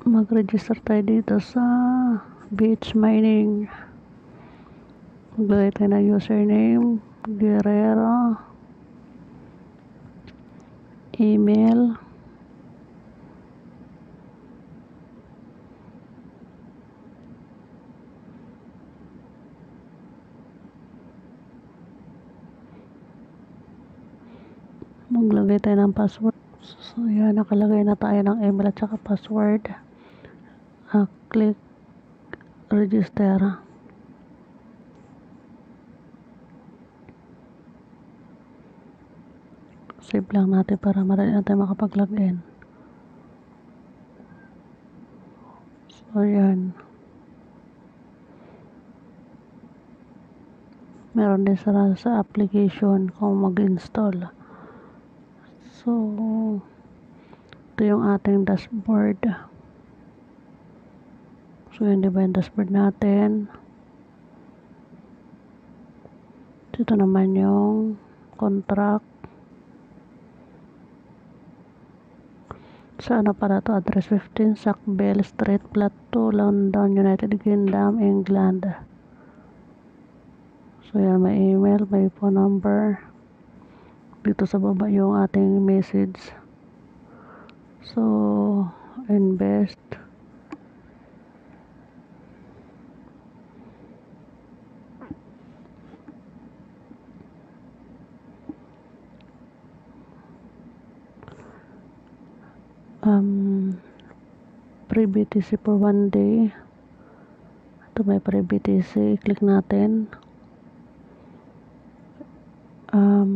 mag-register tayo dito sa Beach Mining. Maglagay tayo ng username, Guerrero, email, maglagay tayo ng password. So yan, nakalagay na tayo ng email at saka password. Click register. Save lang natin para madali natin makapag-login. So yan, meron din sa application kung mag-install. So ito yung ating dashboard. So yun, diba yung dashboard natin. Ito naman yung contract. Sa ano para to? Address 15 Sackville Street, Plateau, London, United Kingdom, England. So yan, may email, may phone number. Dito sa baba yung ating message. So invest. Free BTC for 1 day. Ito may free BTC. Click natin.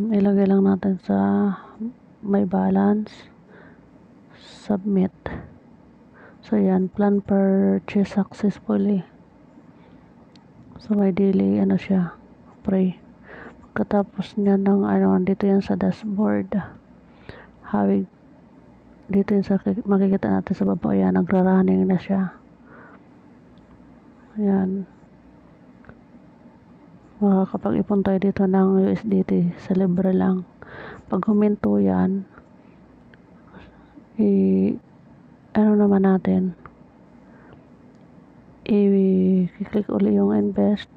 Ilagay lang natin sa may balance. Submit. So yan, plan purchase successfully. So may daily ano siya, free. Pagkatapos niya ng dito yan sa dashboard. Hawig dito yung makikita natin sa baba, yan, nagra-running na siya. Ayan, makakapag-ipon tayo dito ng USDT sa libre lang. Pag huminto yan, naman natin, i-click uli yung invest.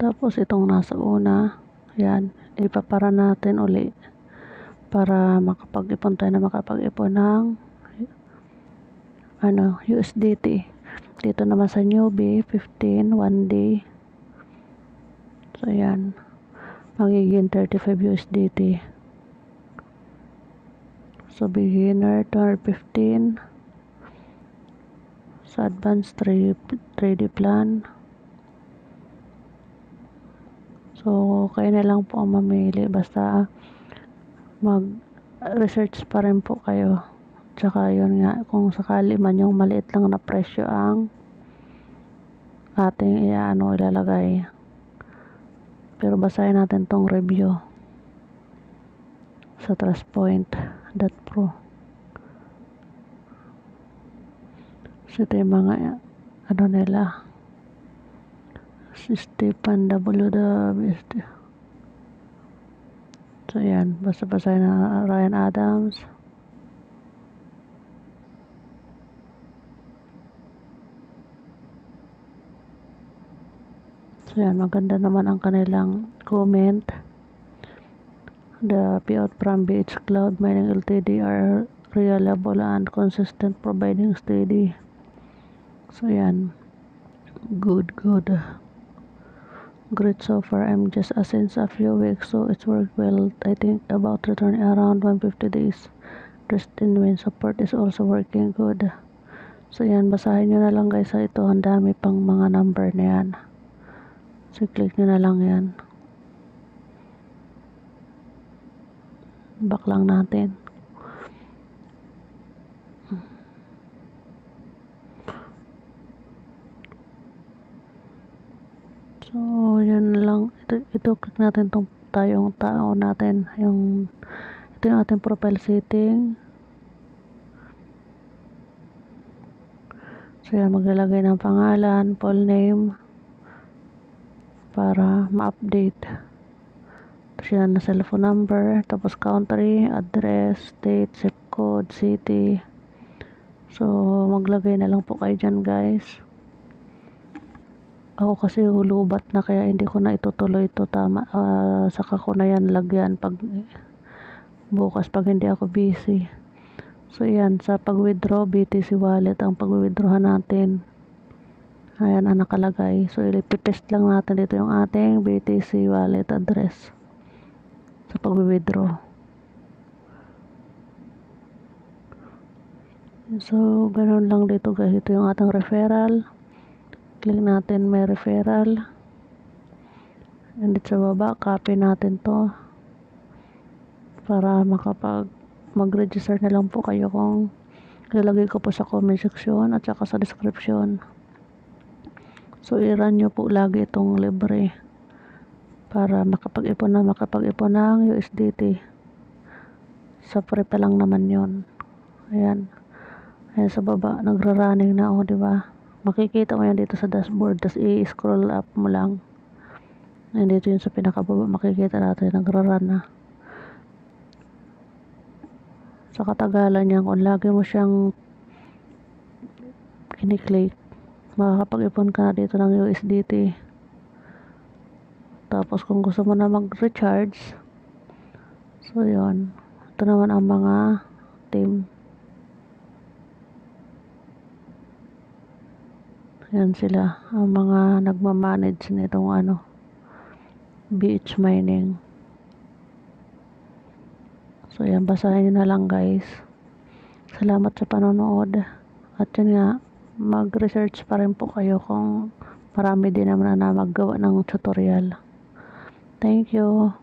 Tapos itong nasa una, yan, ipapara natin uli para makapag-ipon tayo na makapag-ipon ng USDT. Dito naman sa newbie 15 1 day. So yan, magiging 35 USDT. So beginner 215. Sa advanced 3D plan. So kayo na lang po ang mamili, basta mag-research pa rin po kayo. Tsaka yun nga, kung sakali man yung maliit lang na presyo ang ating ilalagay. Pero basahin natin tong review sa trustpoint.pro. So ito yung mga nila. Si Stephen W.W. So yan, basta basahin na Ryan Adams. So yan, maganda naman ang kanilang comment. The payout from BH Cloud Mining Ltd are reliable and consistent, providing steady. So yan, good. Great so far. I'm just since a few weeks, so it's worked well. I think about returning around 150 days. Trust in when support is also working good. So yan, basahin nyo na lang guys. Ito, ang dami pang mga number na yan. So click nyo na lang yan. Back lang natin. So yun lang. Ito click natin tayong tao natin. Ito yung ating profile setting. So yan, maglalagay ng pangalan, full name para ma-update. Tapos yan, na cellphone number, tapos country, address, state, zip code, city. So maglagay na lang po kayo dyan guys. Ako kasi hulubat na kaya hindi ko na itutuloy ito, saka ko na yan lagyan pag bukas pag hindi ako busy. So yan, sa pag-withdraw BTC wallet ang pag-withdrawhan natin. Ayan ang nakalagay. So ipipaste lang natin dito yung ating BTC wallet address sa pag-withdraw. So ganoon lang dito guys. Ito yung ating referral. Click natin may referral. And dito sa baba, copy natin to para mag-register na lang po kayo kung ilalagay ko po sa comment section at saka sa description. So i-run nyo po lagi itong libre para makapag-ipon ng USDT. Sa free pa lang naman yon. Ayan. Ayan sa baba, nagra-running na diba? Makikita mo yan dito sa dashboard, tapos i-scroll up mo lang. Ayan dito yun sa pinakababa, makikita natin, nagra-run na. Sa katagalan niya, kung lagi mo siyang kiniklik, makakapag-ipon ka na dito ng USDT. Tapos kung gusto mo na mag-recharge, so yun, ito naman ang mga team. Yan sila, ang mga nagmamanage nitong BH mining. So yan, basahin nyo na lang guys. Salamat sa panonood. At yun nga, mag-research pa rin po kayo kung marami din naman na maggawa ng tutorial. Thank you.